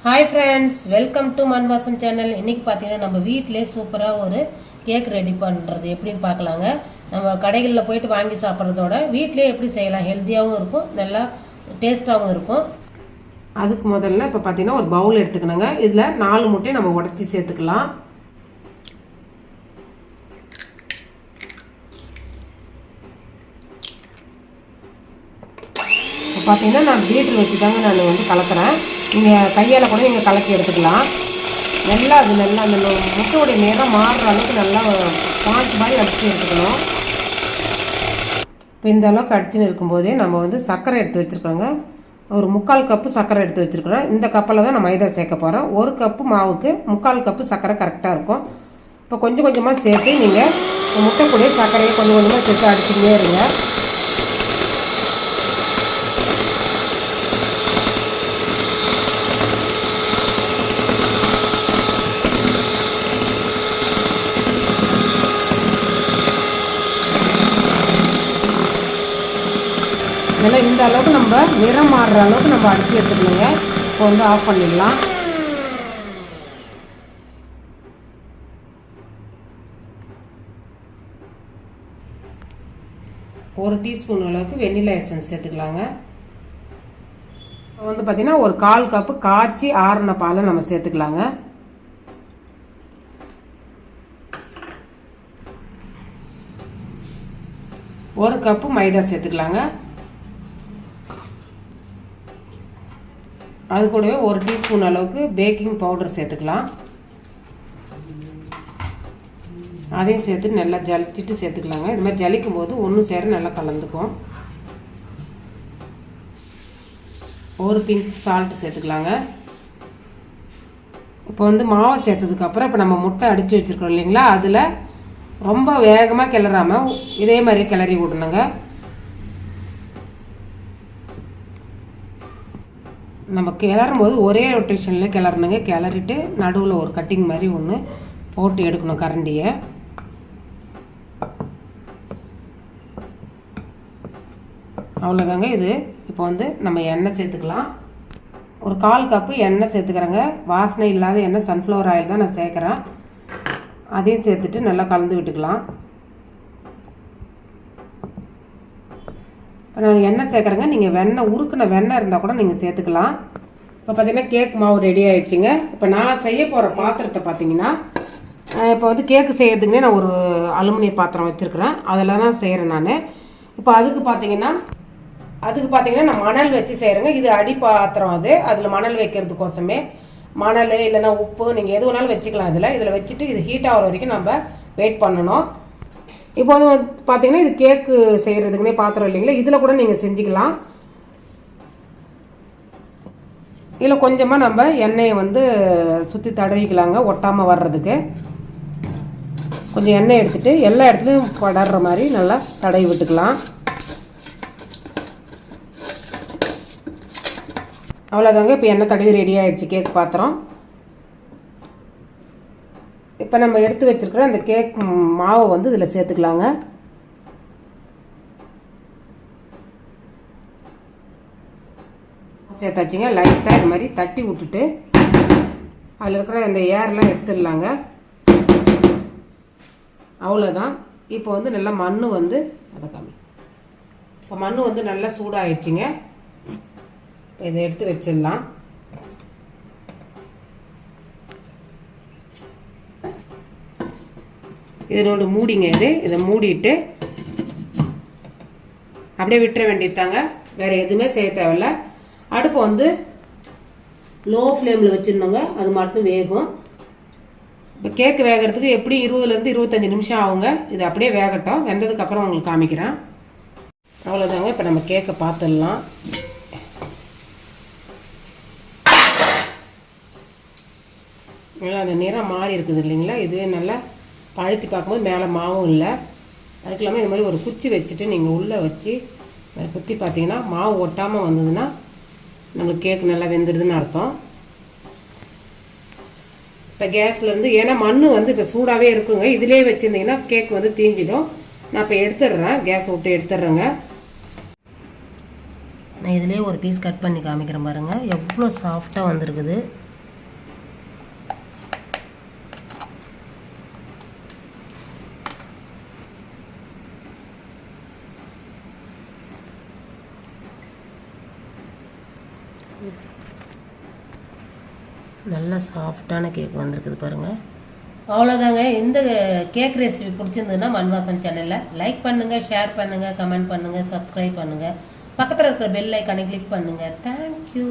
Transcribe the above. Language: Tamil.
Hi friends welcome to Manavasam channel इनकी पातीங்கன்னா நம்ம வீட்லயே சூப்பரா ஒரு கேக் ரெடி பண்றது எப்படின்னு பார்க்கலாங்க நம்ம கடைகளில போய்ட்டு வாங்கி சாப்பிடுறதோட வீட்லயே எப்படி செய்யலாம் ஹெல்தியாவும் இருக்கும் நல்லா டேஸ்டாவும் இருக்கும் அதுக்கு முதல்ல இப்ப பாத்தீங்கன்னா ஒரு பவுல் எடுத்துக்கணுங்க இதுல 4 முட்டை நம்ம உடைச்சி சேர்த்துக்கலாம் பாத்தீங்கன்னா நான் பீட்டர் வச்சு தாங்க நான் வந்து கலக்குறேன் நீங்க கையால கூட நீங்க கலக்கி எடுத்துக்கலாம் நல்லா அது நல்லா அந்த முட்டையோட நிறம் மாறுற அளவுக்கு நல்லா பாஞ்ச் மாதிரி அடிச்சு எடுத்துக்கணும் இப்போ இந்த அளவுக்கு அடிச்சுன்னு இருக்கும்போதே நம்ம வந்து சர்க்கரை எடுத்து வச்சுருக்கோங்க ஒரு 3/4 கப்பு சர்க்கரை எடுத்து வச்சுருக்கிறோம் இந்த கப்பில் தான் நான் மைதா சேர்க்க போகிறேன் 1 கப்பு மாவுக்கு 3/4 கப்பு சர்க்கரை கரெக்டாக இருக்கும் இப்போ கொஞ்சம் கொஞ்சமாக சேர்த்து நீங்கள் முட்டை கூட சர்க்கரையை கொஞ்சம் கொஞ்சமாக சேர்த்து அடிச்சுட்டே இருங்க நல்லா இந்த அளவுக்கு நம்ம நிறம் மாறுற அளவுக்கு நம்ம அடிச்சு எடுத்துக்கணுங்க இப்போ வந்து ஆஃப் பண்ணிடலாம் ஒரு டீஸ்பூன் அளவுக்கு வெண்ணிலா எசன்ஸ் சேர்த்துக்கலாங்க இப்போ வந்து பார்த்திங்கன்னா ஒரு 1/4 கப்பு காய்ச்சி ஆறின பாலை நம்ம சேர்த்துக்கலாங்க ஒரு கப்பு மைதா சேர்த்துக்கலாங்க அது கூடவே ஒரு டீஸ்பூன் அளவுக்கு பேக்கிங் பவுடர் சேர்த்துக்கலாம் அதையும் சேர்த்து நல்லா ஜலிச்சிட்டு சேர்த்துக்கலாங்க இது மாதிரி ஜலிக்கும் போது ஒன்று சேர நல்லா கலந்துக்கும் ஒரு பிஞ்ச் சால்ட் சேர்த்துக்கலாங்க இப்போ வந்து மாவை சேர்த்ததுக்கப்புறம் இப்போ நம்ம முட்டை அடித்து வச்சுருக்கோம் இல்லைங்களா அதில் ரொம்ப வேகமாக கிளறாமல் இதே மாதிரியே கிளறி விடணுங்க நம்ம கிளறும் போது ஒரே ரொட்டேஷனில் கிளறணுங்க கிளறிட்டு நடுவில் ஒரு கட்டிங் மாதிரி ஒன்று போட்டு எடுக்கணும் கரண்டியை அவ்வளோதாங்க இது இப்போ வந்து நம்ம எண்ணெய் சேர்த்துக்கலாம் ஒரு 1/4 கப்பு எண்ணெய் சேர்த்துக்கிறேங்க வாசனை இல்லாத எண்ணெய் சன்ஃப்ளவர் ஆயில் தான் நான் சேர்க்குறேன் அதையும் சேர்த்துட்டு நல்லா கலந்து விட்டுக்கலாம் இப்போ நான் எண்ணெய் சேர்க்குறேங்க நீங்கள் வெண்ணெய் உருக்குன வெண்ணெய் இருந்தால் கூட நீங்கள் சேர்த்துக்கலாம் இப்போ பார்த்தீங்கன்னா கேக் மாவு ரெடி ஆகிடுச்சிங்க இப்போ நான் செய்ய போகிற பாத்திரத்தை பார்த்தீங்கன்னா இப்போ வந்து கேக்கு செய்கிறதுக்குனே நான் ஒரு அலுமினிய பாத்திரம் வச்சுருக்கிறேன் அதில் தான் செய்கிறேன் நான் இப்போ அதுக்கு பார்த்தீங்கன்னா நான் மணல் வச்சு செய்கிறேங்க இது அடி பாத்திரம் அதில் மணல் வைக்கிறதுக்கோசமே மணல் இல்லைன்னா உப்பு நீங்கள் எது வேணாலும் வச்சுக்கலாம் இதில் வச்சுட்டு இது ஹீட் ஆகிற வரைக்கும் நம்ம வெயிட் பண்ணணும் இப்போ வந்து பார்த்தீங்கன்னா இது கேக்கு செய்கிறதுக்குனே பாத்திரம் இல்லைங்களா இதில் கூட நீங்கள் செஞ்சுக்கலாம் இதில் கொஞ்சமாக நம்ம எண்ணெயை வந்து சுற்றி தடவிக்கலாங்க ஒட்டாமல் வர்றதுக்கு கொஞ்சம் எண்ணெய் எடுத்துகிட்டு எல்லா இடத்துலையும் படற மாதிரி நல்லா தடவி விட்டுக்கலாம் அவ்வளோதாங்க இப்போ எண்ணெய் தடவி ரெடி ஆகிடுச்சு கேக் பாத்திரம் இப்போ நம்ம எடுத்து வச்சுருக்கிற அந்த கேக் மாவை வந்து இதில் சேர்த்துக்கலாங்க சேர்த்தாச்சுங்க லைட்டாக இது மாதிரி தட்டி விட்டுட்டு அதில் இருக்கிற அந்த ஏர்லாம் எடுத்துடலாங்க அவ்வளோதான் இப்போ வந்து நல்லா மண் வந்து அதை காமி இப்போ மண் வந்து நல்லா சூடாகிடுச்சிங்க இதை எடுத்து வச்சிடலாம் இதனோட மூடிங்க இதை மூடிட்டு அப்படியே விட்டுற வேண்டியதாங்க வேற எதுவுமே செய்ய தேவையில்ல அடுப்பு வந்து லோ ஃப்ளேமில் வச்சிடணுங்க அது மட்டும் வேகும் இப்போ கேக்கு வேகிறதுக்கு எப்படி 20லேருந்து 25 நிமிஷம் ஆகுங்க இது அப்படியே வேகட்டும் வெந்ததுக்கப்புறம் உங்களுக்கு காமிக்கிறேன் அவ்வளோதாங்க இப்போ நம்ம கேக்கை பார்த்துடலாம் நல்லா அந்த நிறம் மாறி இருக்குது இல்லைங்களா இதுவே நல்லா பழுத்தி பார்க்கும்போது மேலே மாவும் இல்லை அதுக்கு இல்லாமல் இது மாதிரி ஒரு குச்சி வச்சுட்டு நீங்கள் உள்ளே வச்சு குத்தி பார்த்தீங்கன்னா மாவு ஒட்டாமல் வந்ததுன்னா நம்மளுக்கு கேக் நல்லா வெந்துடுதுன்னு அர்த்தம் இப்போ கேஸ்லேருந்து ஏன்னா மண் வந்து இப்போ சூடாகவே இருக்குங்க இதிலே வச்சுருந்தீங்கன்னா கேக் வந்து தீஞ்சிடும் நான் இப்போ எடுத்துடுறேன் கேஸ் விட்டு எடுத்துடுறேங்க நான் இதிலே ஒரு பீஸ் கட் பண்ணி காமிக்கிறேன் பாருங்கள் எவ்வளோ சாஃப்டாக வந்திருக்குது நல்லா சாஃப்டான கேக் வந்திருக்குது பாருங்கள். அவ்வளோதாங்க. இந்த கேக் ரெசிபி பிடிச்சிருந்ததுன்னா மண்வாசன் சேனலில் லைக் பண்ணுங்கள், ஷேர் பண்ணுங்கள், கமெண்ட் பண்ணுங்கள், சப்ஸ்கிரைப் பண்ணுங்கள். பக்கத்தில் இருக்கிற பெல் ஐக்கானை கிளிக் பண்ணுங்கள். தேங்க்யூ.